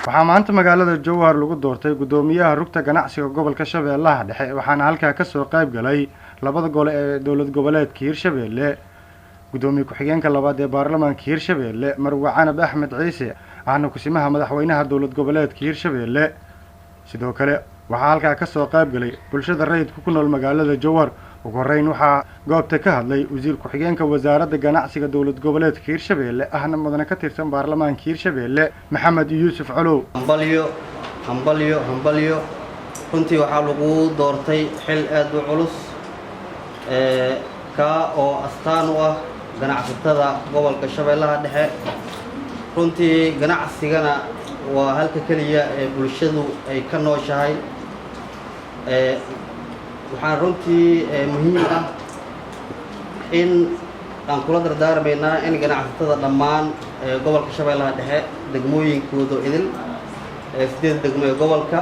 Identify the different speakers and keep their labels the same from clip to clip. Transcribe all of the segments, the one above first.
Speaker 1: waxaa maanta magaalada Jowhar lagu doortay gudoomiyaha rugta ganacsiga gobolka Shabeellaha Dhexe waxaana halkaa ka soo qayb galay labada gole ee dawlad goboleedka Hirshabeelle gudoomiye ku-xigeenka labaad ee baarlamaanka Hirshabeelle Marwa Canab Axmed Ciise ahna kusimaha madaxweynaha dawlad goboleedka Hirshabeelle sidoo kale waxaa halkaa ka soo qayb galay bulshada rayidka ku nool magaalada Jowhar ugu horeyn waxaa goobta ka hadlay wasiir ku-xigeenka wasaaradda ganacsiga dawlad goboleedka Hirshabeelle ahna mudane ka tirsan baarlamaanka Hirshabeelle Maxamed Yuusuf Calow
Speaker 2: hambalyo runtii waxaa lagu doortay xil aad u culus ka oo astaan u ah ganacsatada gobolka Shabeellaha Dhexe runtii ganacsigana waa halka kaliya ee bulshadu ay ka nooshahay waxaan runtii muhiim ah in aan kula dardaarmaynaa in ganacsatada dhammaan gobolka Shabeellaha Dhexe degmooyinkooda idil 8 degmo ee gobolka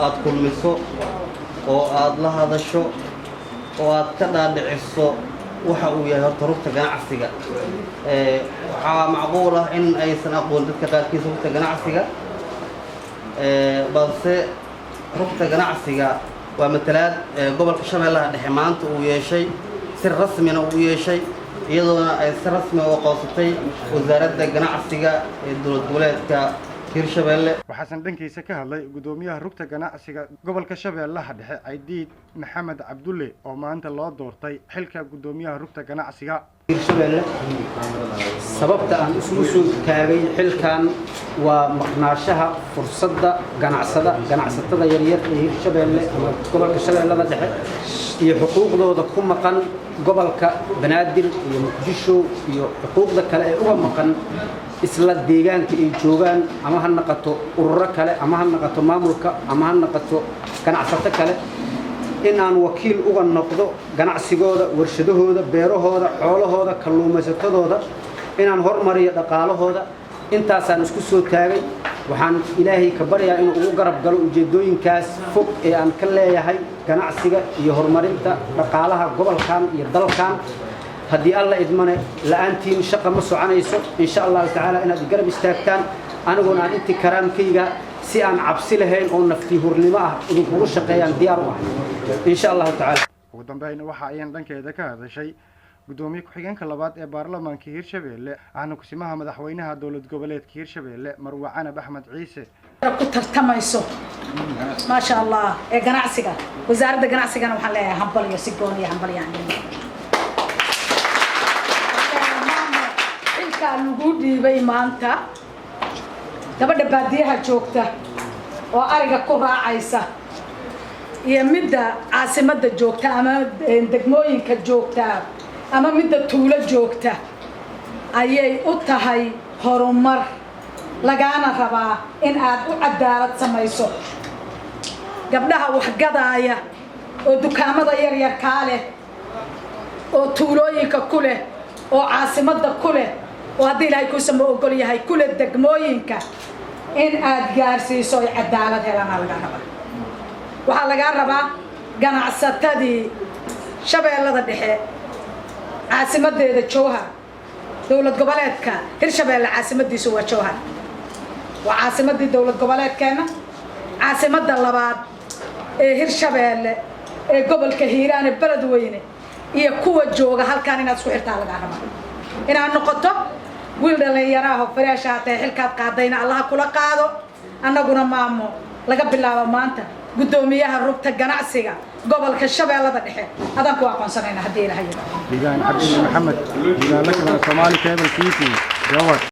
Speaker 2: aad kulmiso oo aad la hadasho oo aad ka dhaadhiciso waxa uu yahay horta rugta ganacsiga waxaa macquul ah in aysan aqoon dadka qaarkiis rugta ganacsiga balse rugta ganacsiga waa matalaad gobolka Shabeellaha Dhexe maanta uu yeeshay si rasmi ah uu yeeshay iyadoo ay si rasmi ah u qoonsatay wasaaradda ganacsiga ee dawlad goboleedka Hirshabeelle
Speaker 1: waxaan dhankiisa ka hadlay gudoomiyaha rugta ganacsiga gobolka Shabeellaha Dhexe Aydiid Maxamed Cabdulle oo maanta loo doortay xilka gudoomiyaha rugta ganacsiga
Speaker 3: Hirshabeelle sababta aan isugu soo taagay xilkan waa maqnaashaha fursadda ganacsatada yaryar ee Hirshabeelle ama gobolka Shabeellaha Dhexe iyo xuquuqdooda ku maqan gobolka Banaadir iyo Muqdisho iyo xuquuqda kale ee uga maqan isla deegaanka ay joogaan ama ha noqoto ururo kale ama ha noqoto maamulka ama ha noqoto ganacsato kale in aan wakiil uga noqdo ganacsigooda warshadahooda beerahooda xoolahooda kalluumaysatadooda inaan hormariyo dhaqaalahooda intaasaan isku soo taagay waxaan ilaahay ka baryaa inuu ugu garab galo ujeedooyinkaas fog ee aan ka leeyahay ganacsiga iyo horumarinta dhaqaalaha gobolkan iyo dalkan haddii alla idmane la'aantiin shaqa ma soconayso insha Allah ta'ala inaad garab istaagtaan aniguna aan intii karaamkayga si aan cabsi lahayn oo nafti hurnimo ah ugu shaqeeyaan diyaar u ah insha Allah ta'ala
Speaker 1: ugu dambeyn waxa ay dhankeeda ka hadashay gudoomiye ku-xigeenka labaad ee baarlamaanka Hirshabeelle ahna kusimaha madaxweynaha dawlad goboleedka Hirshabeelle Marwa Canab Axmed Ciise
Speaker 4: ku tartamayso ma sha Allah ee ganacsiga wasaaradda ganacsigana waxaan leeyahay hambalyo si gooni ah hambalyo lagu dhiibay maanta gabadha baadiyaha joogta oo ariga ku raacaysa iyo midda caasimadda joogta ama degmooyinka joogta ama midda tuulo joogta ayay u tahay horumar lagaana rabaa in aad u cadaalad samayso gabdhaha waxgadaaya oo dukaamada yaryar ka leh oo tuulooyinka ku leh oo caasimadda ku leh oo haddii ilaahay ku samo ogol yahay kule degmooyinka in aad gaarsiiso ay cadaalad helaan laga rabaa waxaa laga rabaa ganacsatadii Shabeellaha Dhexe caasimadeeda Jowhar dawlad goboleedka Hirshabeelle caasimadiisu waa Jowhar waa caasimadii dawlad goboleedkeena caasimadda labaad ee Hirshabeelle ee gobolka Hiiraan ee Beledweyne iyo kuwa jooga halkaan inaad isku xirtaa laga rabaa inaad noqoto wiil dhalinyaro faraasha ah xilkaad qaadayna Allah kula qaado annaguna maamo laga bilaabo maanta gudoomiyaha rugta ganacsiga gobolka Shabeellaha Dhexe adan ku aqoonsanayna hadii ilaahay
Speaker 1: Maxamed Soomaali Cable TV Jowhar